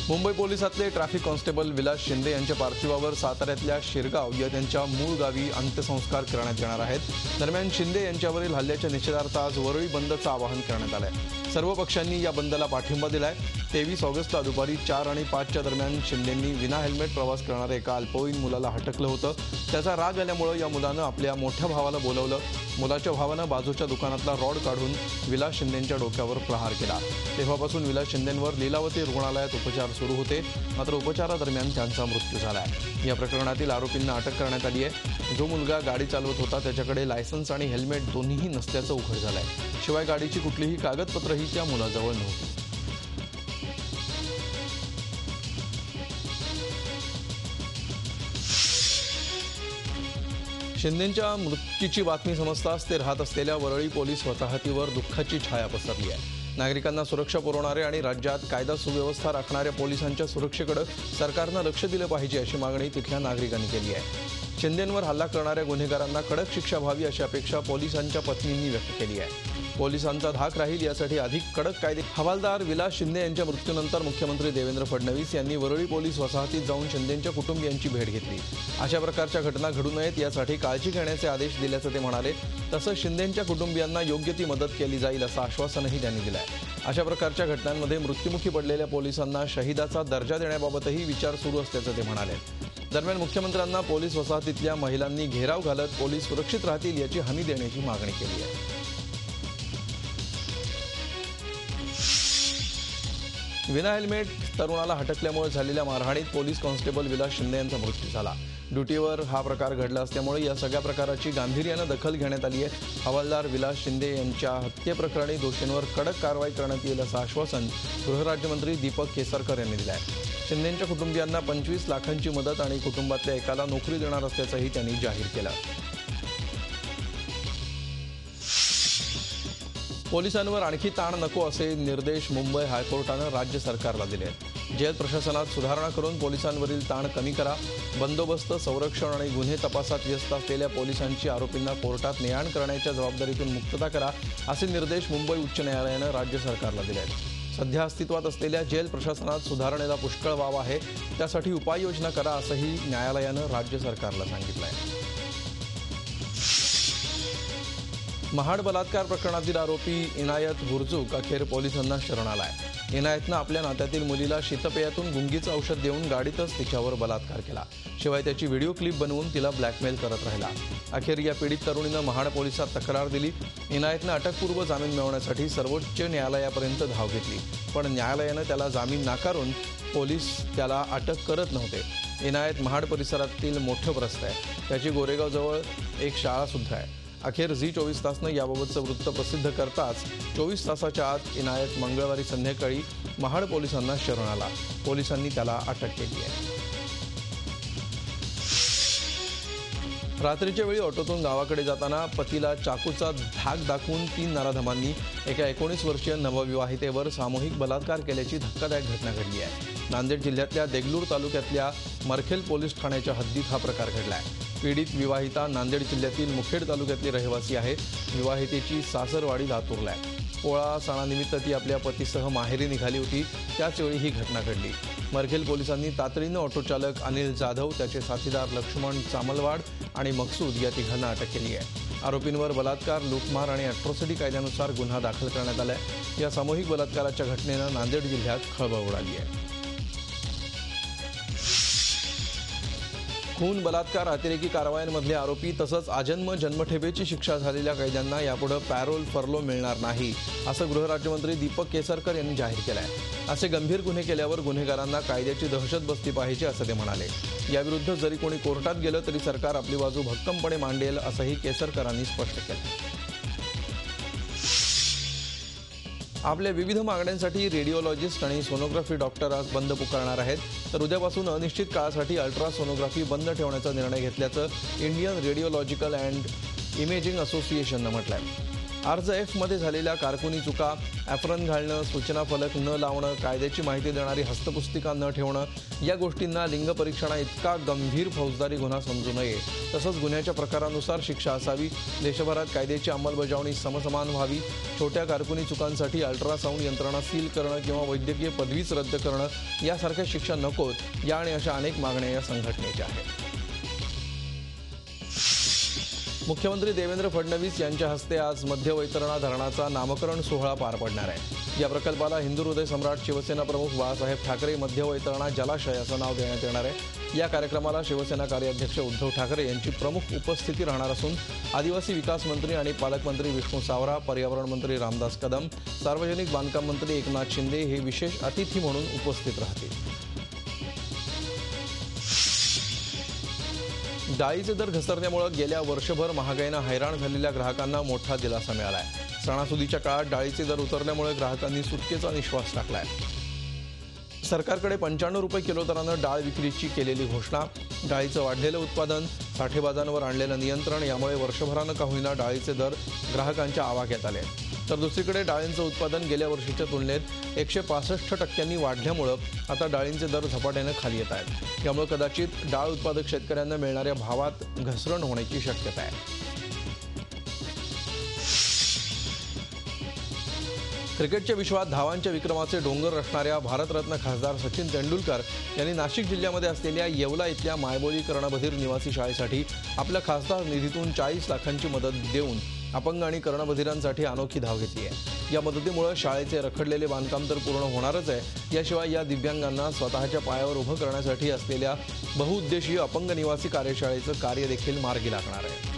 Mumbai पोलिसातले traffic constable Vilas Shinde यांच्या पार्थिवावर साताऱ्यातल्या शिरगाव या त्यांच्या मूळ गावी अंत्यसंस्कार करण्यात येणार आहेत। दरम्यान शिंदे यांच्यावरील हल्ल्याच्या निषेधार्थ आज वरळी बंदचं आवाहन करण्यात आलंय। सर्व पक्षांनी या बंदला पाठिंबा दिलाय। 23 ऑगस्टला दुपारी 4 आणि 5च्या दरम्यान शिंदेंनी विना हेल्मेट प्रवास करणाऱ्या एका अल्पवयीन मुलाला हटकलं होतं। त्याचा राग आल्यामुळे या मुलानं आपल्या मोठ्या भावाला बोलावलं। मुलाच्या भावानं बाजूच्या दुकानातला रॉड काढून विलास शिंदेंच्या डोक्यावर प्रहार केला। तेव्हापासून विलास शिंदेंवर लीलावती रुग्णालयात उपचार सुरू होते, मात्र उपचारादरम्यान त्यांचा मृत्यू झालाय। या प्रकरणातील आरोपींना अटक करण्यात आली आहे। जो मुलगा गाडी चालवत होता त्याच्याकडे लायसन्स आणि हेल्मेट दोन्हीही नसल्याचं उघड झालंय। शिवाय गाडीची कुठलीही कागदपत्रही त्या मुलाजवळ नव्हती। शिंदेंच्या मृत्यूची बातमी समजताच ते राहत असलेल्या वरळी पोलीस वसाहतीवर दुःखाची छाया पसरली आहे। नागरिकांना सुरक्षा पुरवणारे आणि राज्यात कायदा सुव्यवस्था राखणाऱ्या पोलिसांच्या सुरक्षेकडे सरकारनं लक्ष दिलं पाहिजे अशी मागणी तिथल्या नागरिकांनी केली आहे। शिंदेंवर हल्ला करणाऱ्या गुन्हेगारांना कडक शिक्षा व्हावी अशी अपेक्षा पोलिसांच्या पत्नींनी व्यक्त केली आहे। पोलिसांचा धाक राहील यासाठी अधिक कडक कायदे। हवालदार विलास शिंदे यांच्या मृत्यूनंतर मुख्यमंत्री देवेंद्र फडणवीस यांनी वरळी पोलीस वसाहतीत जाऊन शिंदेंच्या कुटुंबियांची भेट घेतली। अशा प्रकारच्या घटना घडू नयेत यासाठी काळजी घेण्याचे आदेश दिल्याचं ते म्हणाले। तसंच शिंदेंच्या कुटुंबियांना योग्य ती मदत केली जाईल असं आश्वासनही त्यांनी दिलं आहे। अशा प्रकारच्या घटनांमध्ये मृत्युमुखी पडलेल्या पोलिसांना शहीदाचा दर्जा देण्याबाबतही विचार सुरू असल्याचं ते म्हणाले। दरम्यान मुख्यमंत्र्यांना पोलीस वसाहतीतल्या महिलांनी घेराव घालत पोलीस सुरक्षित राहतील याची हमी देण्याची मागणी केली आहे। विना हेल्मेट तरुणाला हटकल्यामुळे झालेल्या मारहाणीत पोलीस कॉन्स्टेबल विलास शिंदे यांचा मृत्यू झाला। ड्युटीवर हा प्रकार घडला असल्यामुळे या सगळ्या प्रकाराची गांभीर्यानं दखल घेण्यात आली आहे। हवालदार विलास शिंदे यांच्या हत्येप्रकरणी दोषींवर कडक कारवाई करण्यात येईल असं आश्वासन गृहराज्यमंत्री दीपक केसरकर यांनी दिलं आहे। शिंदेंच्या कुटुंबियांना 25 लाखांची मदत आणि कुटुंबातल्या एकाला नोकरी देणार असल्याचंही त्यांनी जाहीर केलं। पोलिसांवर आणखी ताण नको असे निर्देश मुंबई हायकोर्टानं राज्य सरकारला दिले आहेत। जेल प्रशासनात सुधारणा करून पोलिसांवरील ताण कमी करा। बंदोबस्त, संरक्षण आणि गुन्हे तपासात व्यस्त असलेल्या पोलिसांची आरोपींना कोर्टात ने-आण करण्याच्या जबाबदारीतून मुक्तता करा असे निर्देश मुंबई उच्च न्यायालयानं राज्य सरकारला दिले आहेत। सध्या अस्तित्वात असलेल्या जेल प्रशासनात सुधारणेला पुष्कळ वाव आहे, त्यासाठी उपाययोजना करा असंही न्यायालयानं राज्य सरकारला सांगितलं आहे। महाड बलात्कार प्रकरणातील आरोपी इनायत हुरचूक अखेर पोलिसांना शरण आलाय। इनायतनं आपल्या नात्यातील मुलीला शीतपेयातून गुंगीचं औषध देऊन गाडीतच तिच्यावर बलात्कार केला। शिवाय त्याची व्हिडिओ क्लिप बनवून तिला ब्लॅकमेल करत राहिला। अखेर या पीडित तरुणीनं महाड पोलिसात तक्रार दिली। इनायतनं अटकपूर्व जामीन मिळवण्यासाठी सर्वोच्च न्यायालयापर्यंत धाव घेतली, पण न्यायालयानं त्याला जामीन नाकारून पोलीस त्याला अटक करत नव्हते। इनायत महाड परिसरातील मोठं प्रस्थ आहे, त्याची गोरेगावजवळ एक शाळा सुद्धा आहे। अखेर झी24 तासनं याबाबतचं वृत्त प्रसिद्ध करताच 24 तासाच्या आत इनायत मंगळवारी संध्याकाळी महाड पोलिसांना शरण आला। पोलिसांनी त्याला अटक केली आहे। रात्रीच्या वेळी ऑटोतून गावाकडे जाताना पतीला चाकूचा धाक दाखवून 3 नराधमांनी एका 19 वर्षीय नवविवाहितेवर सामूहिक बलात्कार केल्याची धक्कादायक घटना घडली आहे। नांदेड जिल्ह्यातल्या देगलूर तालुक्यातल्या मरखेल पोलीस ठाण्याच्या हद्दीत हा प्रकार घडला आहे। पीडित विवाहिता नांदेड जिल्ह्यातील मुखेड तालुक्यातली रहिवासी आहे। विवाहितेची सासरवाडी लातूरला आहे। पोळा सणानिमित्त ती आपल्या पतीसह माहेरी निघाली होती, त्याचवेळी ही घटना घडली। मरखेल पोलिसांनी तातडीनं ऑटोचालक अनिल जाधव, त्याचे साथीदार लक्ष्मण चामलवाड आणि मकसूद या तिघांना अटक केली आहे। आरोपींवर बलात्कार, लूटमार आणि अॅट्रॉसिटी कायद्यानुसार गुन्हा दाखल करण्यात आला आहे। या सामूहिक बलात्काराच्या घटनेनं नांदेड जिल्ह्यात खळबळ उडाली आहे। खून, बलात्कार, अतिरेकी कारवायांमधले आरोपी तसंच आजन्म जन्मठेपेची शिक्षा झालेल्या कैद्यांना यापुढे पॅरोल फर्लो मिळणार नाही असं गृहराज्यमंत्री दीपक केसरकर यांनी जाहीर केलं आहे। असे गंभीर गुन्हे केल्यावर गुन्हेगारांना कायद्याची दहशत बसली पाहिजे असं ते म्हणाले। याविरुद्ध जरी कोणी कोर्टात गेलं तरी सरकार आपली बाजू भक्कमपणे मांडेल असंही केसरकरांनी स्पष्ट केलं। आपल्या विविध मागण्यांसाठी रेडिओलॉजिस्ट आणि सोनोग्राफी डॉक्टर आज बंद पुकारणार आहेत, तर उद्यापासून अनिश्चित काळासाठी अल्ट्रासोनोग्राफी बंद ठेवण्याचा निर्णय घेतल्याचं इंडियन रेडिओलॉजिकल अँड इमेजिंग असोसिएशननं म्हटलं आहे। अर्ज एफ मध्ये झालेल्या कारकुनी चुका, ॲप्रन घालणं, सूचना फलक न लावणं, कायद्याची माहिती देणारी हस्तपुस्तिका न ठेवणं या गोष्टींना लिंग परीक्षणा इतका गंभीर फौजदारी गुन्हा समजू नये. तसंच गुन्ह्याच्या प्रकारानुसार शिक्षा असावी. देशभरात कायद्याची अंमलबजावणी समसमान व्हावी. छोट्या कारकुनी चुकांसाठी अल्ट्रासाऊंड यंत्रणा सील करणं किंवा वैद्यकीय पदवीच रद्द करणं यासारख्या शिक्षा नकोत या आणि अशा अनेक मागण्या या संघटनेच्या आहेत. मुख्यमंत्री देवेंद्र फडणवीस यांच्या हस्ते आज मध्यवैतरणा धरणाचा नामकरण सोहळा पार पडणार आहे. या प्रकल्पाला हिंदू हृदय सम्राट शिवसेना प्रमुख बाळासाहेब ठाकरे मध्यवैतरणा जलाशय असं नाव देण्यात येणार आहे. या कार्यक्रमाला शिवसेना कार्याध्यक्ष उद्धव ठाकरे यांची प्रमुख उपस्थिती राहणार असून आदिवासी विकास मंत्री आणि पालकमंत्री विष्णू सावरा, पर्यावरण मंत्री रामदास कदम, सार्वजनिक बांधकाम मंत्री एकनाथ शिंदे हे विशेष अतिथी म्हणून उपस्थित राहतील. डाळीचे दर घसरल्यामुळे गेल्या वर्षभर महागाईनं हैराण झालेल्या ग्राहकांना मोठा दिलासा मिळाला आहे. सणासुदीच्या काळात डाळीचे दर उतरल्यामुळे ग्राहकांनी सुटकेचा निश्वास टाकला आहे. सरकारकडे 95 रुपये किलो दरानं डाळ विक्रीची केलेली घोषणा, डाळीचं वाढलेलं उत्पादन, साठेबाजांवर आणलेलं नियंत्रण यामुळे वर्षभरानं का होईना डाळीचे दर ग्राहकांच्या आवाक्यात आले. तर दुसरीकडे डाळींचं उत्पादन गेल्या वर्षीच्या तुलनेत 165% वाढल्यामुळं आता डाळींचे दर झपाट्यानं खाली येत आहेत. त्यामुळे कदाचित डाळ उत्पादक शेतकऱ्यांना मिळणाऱ्या भावात घसरण होण्याची शक्यता आहे. क्रिकेटच्या विश्वात धावांच्या विक्रमाचे डोंगर रचणाऱ्या भारतरत्न खासदार सचिन तेंडुलकर यांनी नाशिक जिल्ह्यामध्ये असलेल्या येवला इथल्या मायबोली कर्णबधीर निवासी शाळेसाठी आपल्या खासदार निधीतून 40 लाखांची मदत देऊन अपंग आणि कर्णबधिरांसाठी अनोखी धाव घेतली आहे. या मदतीमुळे शाळेचे रखडलेले बांधकाम तर पूर्ण होणारच आहे, याशिवाय या दिव्यांगांना स्वतःच्या पायावर उभं करण्यासाठी असलेल्या बहुउद्देशीय अपंग निवासी कार्यशाळेचं कार्य देखील मार्गी लागणार आहे.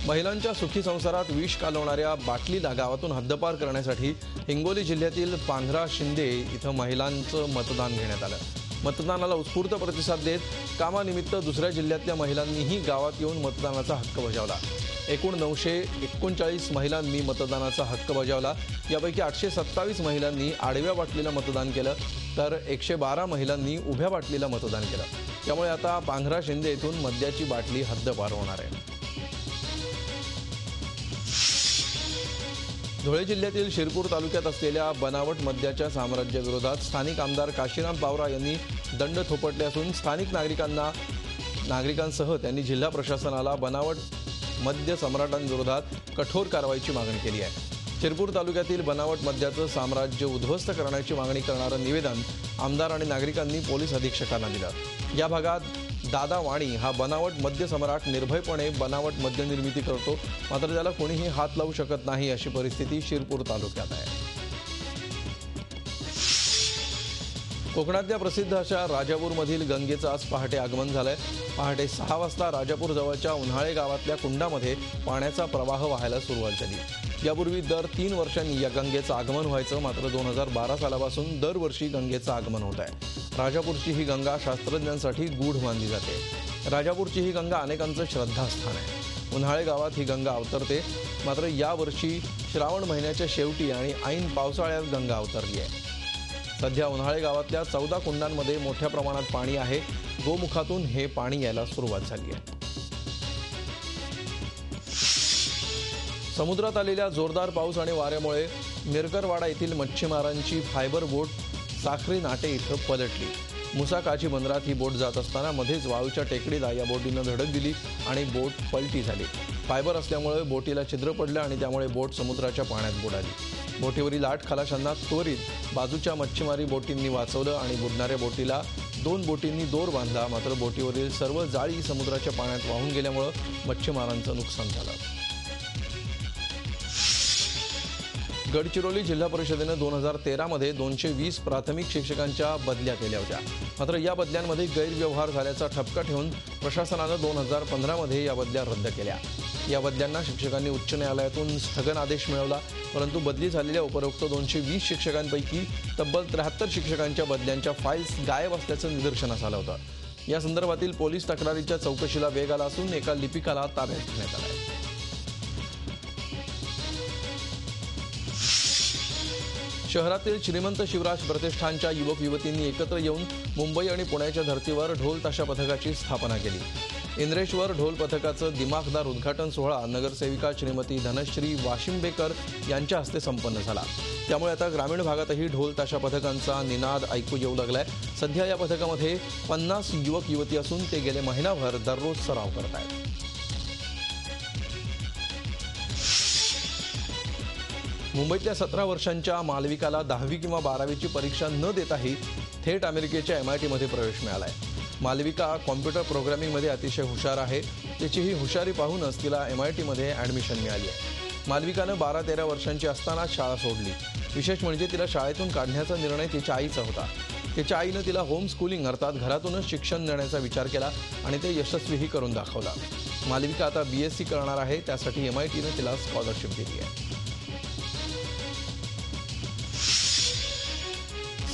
महिलांच्या सुखी संसारात विष कालवणाऱ्या बाटलीला गावातून हद्दपार करण्यासाठी हिंगोली जिल्ह्यातील पांघरा शिंदे इथं महिलांचं मतदान घेण्यात आलं. मतदानाला उत्स्फूर्त प्रतिसाद देत कामानिमित्त दुसऱ्या जिल्ह्यातल्या महिलांनीही गावात येऊन मतदानाचा हक्क बजावला. एकूण 939 महिलांनी मतदानाचा हक्क बजावला. यापैकी 827 महिलांनी आडव्या बाटलीला मतदान केलं तर 112 महिलांनी उभ्या बाटलीला मतदान केलं. त्यामुळे आता पांघरा शिंदे इथून मद्याची बाटली हद्दपार होणार आहे. धुळे जिल्ह्यातील शिरपूर तालुक्यात असलेल्या बनावट मद्याच्या साम्राज्याविरोधात स्थानिक आमदार काशीराम पावरा यांनी दंड थोपटले असून स्थानिक नागरिकांसह त्यांनी जिल्हा प्रशासनाला बनावट मद्य सम्राटांविरोधात कठोर कारवाईची मागणी केली आहे. शिरपूर तालुक्यातील बनावट मद्याचं साम्राज्य उद्ध्वस्त करण्याची मागणी करणारं निवेदन आमदार आणि नागरिकांनी पोलीस अधीक्षकांना दिलं. या भागात दादा वाणी हा बनावट मद्य सम्राट निर्भयपणे बनावट मद्य निर्मिती करतो, मात्र त्याला कोणीही हात लावू शकत नाही अशी परिस्थिती शिरपूर तालुक्यात आहे. कोकणातल्या प्रसिद्ध अशा राजापूरमधील गंगेचं आज पहाटे आगमन झालंय. पहाटे 6 वाजता राजापूर जवळच्या उन्हाळे गावातल्या कुंडामध्ये पाण्याचा प्रवाह व्हायला सुरुवात झाली. यापूर्वी दर 3 वर्षांनी या गंगेचं आगमन व्हायचं, मात्र 2012 सालापासून दरवर्षी गंगेचं आगमन होत आहे. राजापूरची ही गंगा शास्त्रज्ञांसाठी गूढ मानली जाते. राजापूरची ही गंगा अनेकांचं श्रद्धास्थान आहे. उन्हाळे गावात ही गंगा अवतरते, मात्र यावर्षी श्रावण महिन्याच्या शेवटी आणि ऐन पावसाळ्यात गंगा अवतरली आहे. सध्या उन्हाळे गावातल्या 14 कुंडांमध्ये मोठ्या प्रमाणात पाणी आहे. गोमुखातून हे पाणी यायला सुरुवात झाली आहे. समुद्रात आलेल्या जोरदार पाऊस आणि वाऱ्यामुळे मिरकरवाडा येथील मच्छीमारांची फायबर बोट साखरी नाटे इथं पलटली. मुसाकाची बंदरात ही बोट जात असताना मध्येच वाळूच्या टेकडीला या बोटीनं धडक दिली आणि बोट पलटी झाली. फायबर असल्यामुळे बोटीला छिद्र पडलं आणि त्यामुळे बोट समुद्राच्या पाण्यात बुडाली. बोटीवरील 8 खलाशांना त्वरित बाजूच्या मच्छीमारी बोटींनी वाचवलं आणि बुडणाऱ्या बोटीला 2 बोटींनी दोर बांधला, मात्र बोटीवरील सर्व जाळी समुद्राच्या पाण्यात वाहून गेल्यामुळे मच्छीमारांचं नुकसान झालं. गडचिरोली जिल्हा परिषदेनं 2013 मध्ये 220 प्राथमिक शिक्षकांच्या बदल्या केल्या होत्या, मात्र या बदल्यांमध्ये गैरव्यवहार झाल्याचा ठपका ठेवून प्रशासनानं 2015 मध्ये या बदल्या रद्द केल्या. या बदल्यांना शिक्षकांनी उच्च न्यायालयातून स्थगन आदेश मिळवला, परंतु बदली झालेल्या उपरोक्त 220 शिक्षकांपैकी तब्बल 73 शिक्षकांच्या बदल्यांच्या फाईल्स गायब असल्याचं निदर्शनास आलं होतं. या संदर्भातील पोलीस तक्रारीच्या चौकशीला वेग आला असून एका लिपिकाला ताब्यात घेण्यात आलं आहे. शहरातील श्रीमंत शिवराज प्रतिष्ठानच्या युवक युवतींनी एकत्र येऊन मुंबई आणि पुण्याच्या धर्तीवर ढोल ताशा पथकाची स्थापना केली. इंद्रेश्वर ढोल पथकाचं दिमाखदार उद्घाटन सोहळा नगरसेविका श्रीमती धनश्री वाशिंबेकर यांच्या हस्ते संपन्न झाला। त्यामुळे आता ग्रामीण भागातही ढोल ताशा पथकांचा निनाद ऐकू येऊ लागलाय। सध्या या पथकामध्ये 50 युवक युवती असून ते गेले महिनाभर दररोज सराव करत आहेत। मुंबईतल्या 17 वर्षांच्या मालविकाला 10वी किंवा 12वीची परीक्षा न देताही थेट अमेरिकेच्या MIT मध्ये प्रवेश मिळालाय। मालविका कॉम्प्युटर प्रोग्रामिंगमध्ये अतिशय हुशार आहे। तिची ही हुशारी पाहूनच तिला MIT मध्ये ॲडमिशन मिळाली आहे। मालविकानं 12-13 वर्षांची असताना शाळा सोडली। विशेष म्हणजे तिला शाळेतून काढण्याचा निर्णय तिच्या आईचा होता। तिच्या आईनं तिला होम स्कूलिंग अर्थात घरातूनच शिक्षण देण्याचा विचार केला आणि ते यशस्वीही करून दाखवला। मालविका आता BSc करणार आहे। त्यासाठी MITनं तिला स्कॉलरशिप दिली आहे।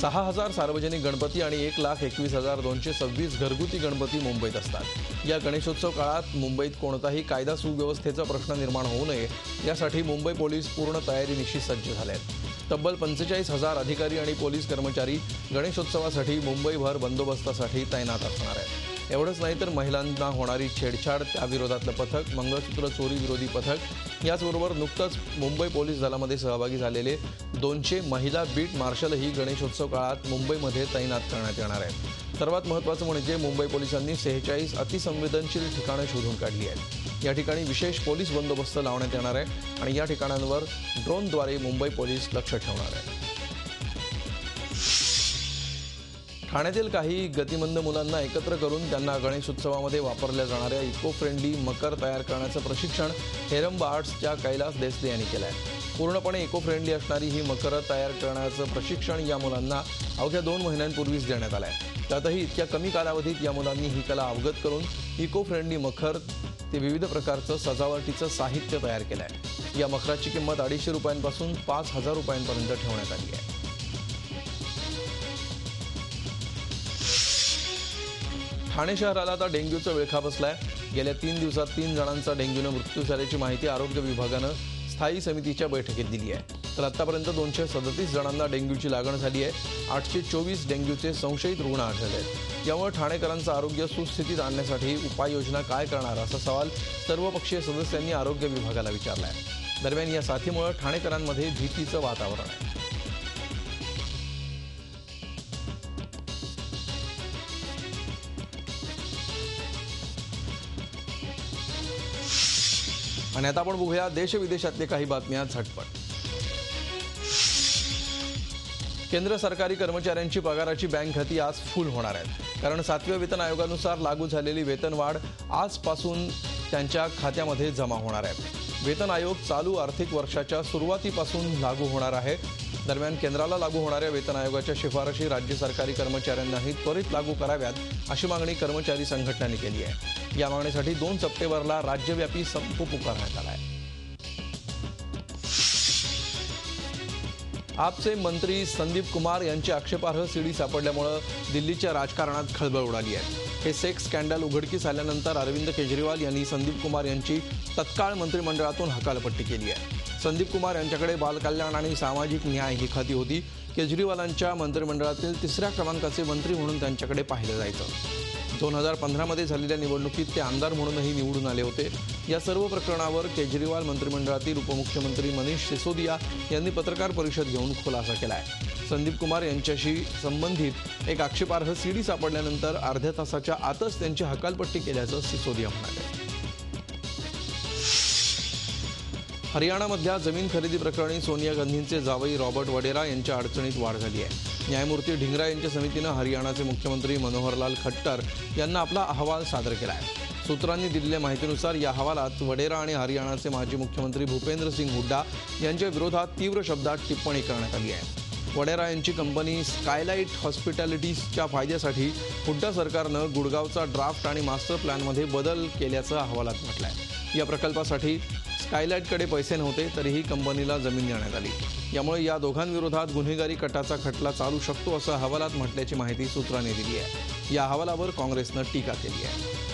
6,000 सार्वजनिक गणपती आणि 1,21,226 घरगुती गणपती मुंबईत असतात। या गणेशोत्सव काळात मुंबईत कोणताही कायदा सुव्यवस्थेचा प्रश्न निर्माण होऊ नये यासाठी मुंबई पोलीस पूर्ण तयारीनिशी सज्ज झाले आहेत। तब्बल 45,000 अधिकारी आणि पोलीस कर्मचारी गणेशोत्सवासाठी मुंबईभर बंदोबस्तासाठी तैनात असणार आहेत। एवढंच नाही तर महिलांना होणारी छेडछाड त्याविरोधातलं पथक, मंगळसूत्र चोरी विरोधी पथक, याचबरोबर नुकतंच मुंबई पोलीस दलामध्ये सहभागी झालेले 200 महिला बीट मार्शलही गणेशोत्सव काळात मुंबईमध्ये तैनात करण्यात येणार आहेत। सर्वात महत्त्वाचं म्हणजे मुंबई पोलिसांनी 46 अतिसंवेदनशील ठिकाणं शोधून काढली आहेत। या ठिकाणी विशेष पोलीस बंदोबस्त लावण्यात येणार आहे आणि या ठिकाणांवर ड्रोनद्वारे मुंबई पोलीस लक्ष ठेवणार आहेत। ठाण्यातील काही गतिमंद मुलांना एकत्र करून त्यांना गणेशोत्सवामध्ये वापरल्या जाणाऱ्या इको फ्रेंडली मकर तयार करण्याचं प्रशिक्षण हेरंबा आर्ट्सच्या कैलास देसले यांनी केलं आहे। पूर्णपणे इको फ्रेंडली असणारी ही मकर तयार करण्याचं प्रशिक्षण या मुलांना अवघ्या 2 महिन्यांपूर्वीच देण्यात आलं आहे। त्यातही इतक्या कमी कालावधीत या मुलांनी ही कला अवगत करून इको फ्रेंडली मखर ते विविध प्रकारचं सजावटीचं साहित्य तयार केलं आहे। या मखराची किंमत 250 रुपयांपासून 5,000 रुपयांपर्यंत ठेवण्यात आली आहे। ठाणे शहराला आता डेंग्यूचा विळखा बसलाय। गेल्या 3 दिवसात 3 जणांचा डेंग्यूने मृत्यू झाल्याची माहिती आरोग्य विभागानं स्थायी समितीच्या बैठकीत दिली आहे। तर आतापर्यंत 237 जणांना डेंग्यूची लागण झाली आहे। 824 डेंग्यूचे संशयित रुग्ण आढळले आहेत। यामुळे ठाणेकरांचं आरोग्य सुस्थितीत आणण्यासाठी उपाययोजना काय करणार असा सवाल सर्वपक्षीय सदस्यांनी आरोग्य विभागाला विचारला आहे। दरम्यान या साथीमुळे ठाणेकरांमध्ये भीतीचं वातावरण आहे। आणि आता आपण बघूया देश विदेशातले काही बातम्या झटपट। केंद्र सरकारी कर्मचाऱ्यांची पगाराची बँक खाती आज फुल होणार आहेत, कारण 7व्या वेतन आयोगानुसार लागू झालेली वेतनवाढ आजपासून त्यांच्या खात्यामध्ये जमा होणार आहे। वेतन आयोग चालू आर्थिक वर्षाच्या सुरुवातीपासून लागू होणार आहे। दरम्यान केंद्राला लागू होणाऱ्या वेतन आयोगाच्या शिफारशी राज्य सरकारी कर्मचाऱ्यांनाही त्वरित लागू कराव्यात अशी मागणी कर्मचारी संघटनांनी केली आहे। या मागणीसाठी 2 सप्टेंबरला राज्यव्यापी संप पुकारण्यात आला आहे। आपचे मंत्री संदीप कुमार यांची आक्षेपार्ह सीडी सापडल्यामुळे दिल्लीच्या राजकारणात खळबळ उडाली आहे। हे सेक्स स्कॅन्डल उघडकीस आल्यानंतर अरविंद केजरीवाल यांनी संदीप कुमार यांची तत्काळ मंत्रिमंडळातून हकालपट्टी केली आहे। संदीप कुमार यांच्याकडे बालकल्याण आणि सामाजिक न्याय ही खाती होती। केजरीवालांच्या मंत्रिमंडळातील 3ऱ्या क्रमांकाचे मंत्री म्हणून त्यांच्याकडे पाहिलं जायचं। 2015 मध्ये झालेल्या निवडणुकीत ते आमदार म्हणूनही निवडून आले होते। या सर्व प्रकरणावर केजरीवाल मंत्रिमंडळातील उपमुख्यमंत्री मनीष सिसोदिया यांनी पत्रकार परिषद घेऊन खुलासा केला आहे। संदीप कुमार यांच्याशी संबंधित एक आक्षेपार्ह सीडी सापडल्यानंतर अर्ध्या तासाच्या आतच त्यांची हकालपट्टी केल्याचं सिसोदिया म्हणाले। हरियाणामधल्या जमीन खरेदी प्रकरणी सोनिया गांधींचे जावई रॉबर्ट वडेरा यांच्या अडचणीत वाढ झाली आहे। न्यायमूर्ती ढिंगरा यांच्या समितीनं हरियाणाचे मुख्यमंत्री मनोहरलाल खट्टर यांना आपला अहवाल सादर केला आहे। सूत्रांनी दिलेल्या माहितीनुसार या अहवालात वडेरा आणि हरियाणाचे माजी मुख्यमंत्री भूपेंद्र सिंग हुड्डा यांच्या विरोधात तीव्र शब्दात टिप्पणी करण्यात आली आहे। वडेरा यांची कंपनी स्कायलाइट हॉस्पिटॅलिटीजच्या फायद्यासाठी हुड्डा सरकारनं गुडगावचा ड्राफ्ट आणि मास्टर प्लॅनमध्ये बदल केल्याचं अहवालात म्हटलं आहे। या प्रकल्पासाठी स्कायलाइटकडे पैसे नव्हते तरीही कंपनीला जमीन देण्यात आली। यामुळे या दोघांविरोधात गुन्हेगारी कटाचा खटला चालू शकतो असं अहवालात म्हटल्याची माहिती सूत्रांनी दिली आहे। या अहवालावर काँग्रेसनं टीका केली आहे।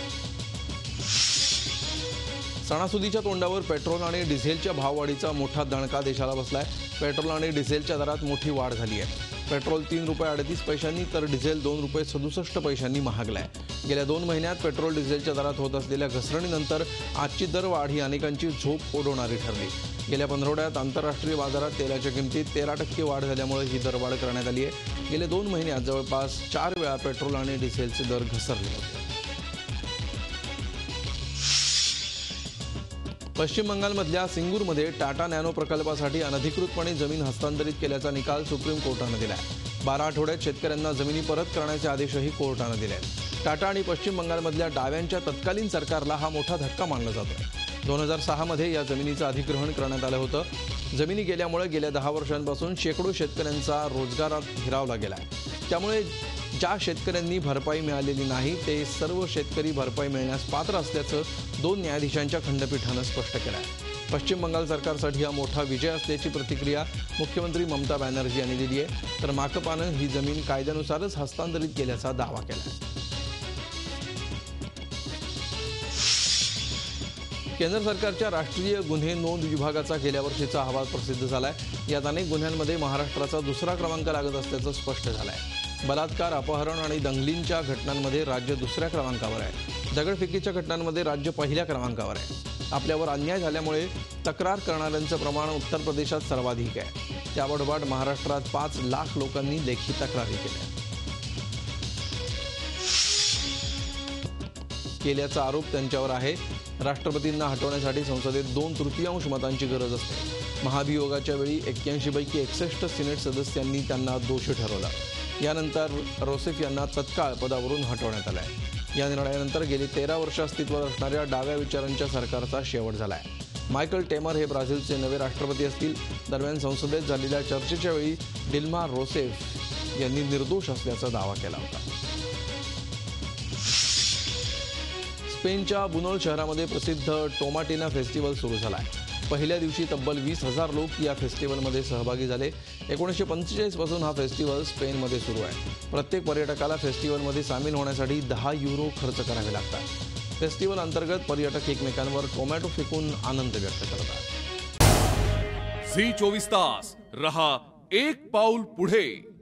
सणासुदीच्या तोंडावर पेट्रोल आणि डिझेलच्या भाववाढीचा मोठा दणका देशाला बसलाय। पेट्रोल आणि डिझेलच्या दरात मोठी वाढ झाली आहे। पेट्रोल 3 रुपये 38 पैशांनी तर डिझेल 2 रुपये 67 पैशांनी महागलाय। गेल्या 2 महिन्यात पेट्रोल डिझेलच्या दरात होत असलेल्या घसरणीनंतर आजची दरवाढ ही अनेकांची झोप उडवणारी ठरली। गेल्या पंधरवड्यात आंतरराष्ट्रीय बाजारात तेलाच्या किमतीत 13% वाढ झाल्यामुळे ही दरवाढ करण्यात आली आहे। गेल्या 2 महिन्यात जवळपास 4 वेळा पेट्रोल आणि डिझेलचे दर घसरले होते। पश्चिम बंगालमधल्या सिंगूरमध्ये टाटा नॅनो प्रकल्पासाठी अनधिकृतपणे जमीन हस्तांतरित केल्याचा निकाल सुप्रीम कोर्टाने दिला आहे। 12 आठवड्यात शेतकऱ्यांना जमिनी परत करण्याचे आदेशही कोर्टाने दिले आहेत। टाटा आणि पश्चिम बंगालमधल्या डाव्यांच्या तत्कालीन सरकारला हा मोठा धक्का मानला जातोय। 2006 मध्ये या जमिनीचं अधिग्रहण करण्यात आलं होतं। जमिनी गेल्यामुळे गेल्या 10 वर्षांपासून शेकडो शेतकऱ्यांचा रोजगारात हिरावला गेला आहे। त्यामुळे ज्या शेतकऱ्यांनी भरपाई मिळालेली नाही ते सर्व शेतकरी भरपाई मिळण्यास पात्र असल्याचं 2 न्यायाधीशांच्या खंडपीठानं स्पष्ट केलं आहे। पश्चिम बंगाल सरकारसाठी हा मोठा विजय असल्याची प्रतिक्रिया मुख्यमंत्री ममता बॅनर्जी यांनी दिली आहे, तर माकपानं ही जमीन कायद्यानुसारच हस्तांतरित केल्याचा दावा केला आहे। केंद्र सरकारच्या राष्ट्रीय गुन्हे नोंद विभागाचा गेल्या वर्षीचा अहवाल प्रसिद्ध झालाय। यात अनेक गुन्ह्यांमध्ये महाराष्ट्राचा 2रा क्रमांक लागत असल्याचं स्पष्ट झालंय। बलात्कार, अपहरण आणि दंगलींच्या घटनांमध्ये राज्य 2ऱ्या क्रमांकावर आहे। दगडफेकीच्या घटनांमध्ये राज्य 1ल्या क्रमांकावर आहे। आपल्यावर अन्याय झाल्यामुळे तक्रार करणाऱ्यांचं प्रमाण उत्तर प्रदेशात सर्वाधिक आहे। त्यापाठोपाठ महाराष्ट्रात 5 लाख लोकांनी लेखी तक्रारी केल्याचा आरोप त्यांच्यावर आहे। राष्ट्रपतींना हटवण्यासाठी संसदेत 2/3 मतांची गरज असते। महाभियोगाच्या वेळी 81 पैकी 61 सिनेट सदस्यांनी त्यांना दोषी ठरवलं। यानंतर रोसेफ यांना तत्काळ पदावरून हटवण्यात आलं आहे। या निर्णयानंतर गेली 13 वर्ष अस्तित्वात असणाऱ्या डाव्या विचारांच्या सरकारचा शेवट झाला आहे। मायकल टेमर हे ब्राझीलचे नवे राष्ट्रपती असतील। दरम्यान संसदेत झालेल्या चर्चेच्या वेळी डिल्मा रोसेफ यांनी निर्दोष असल्याचा दावा केला होता। स्पेनच्या बुनोल शहरामध्ये प्रसिद्ध टोमाटिना फेस्टिवल सुरू झाला आहे। पहिल्या दिवशी तब्बल 20,000 लोक या फेस्टिवलमध्ये सहभागी झाले। 1945 पासून हा फेस्टिवल स्पेनमध्ये सुरू आहे। प्रत्येक पर्यटकाला फेस्टिवलमध्ये सामील होण्यासाठी 10 युरो खर्च करावे लागतात। फेस्टिवल अंतर्गत पर्यटक एकमेकांवर टोमॅटो फेकून आनंद व्यक्त करतात। झी 24 तास रहा एक पाऊल पुढे।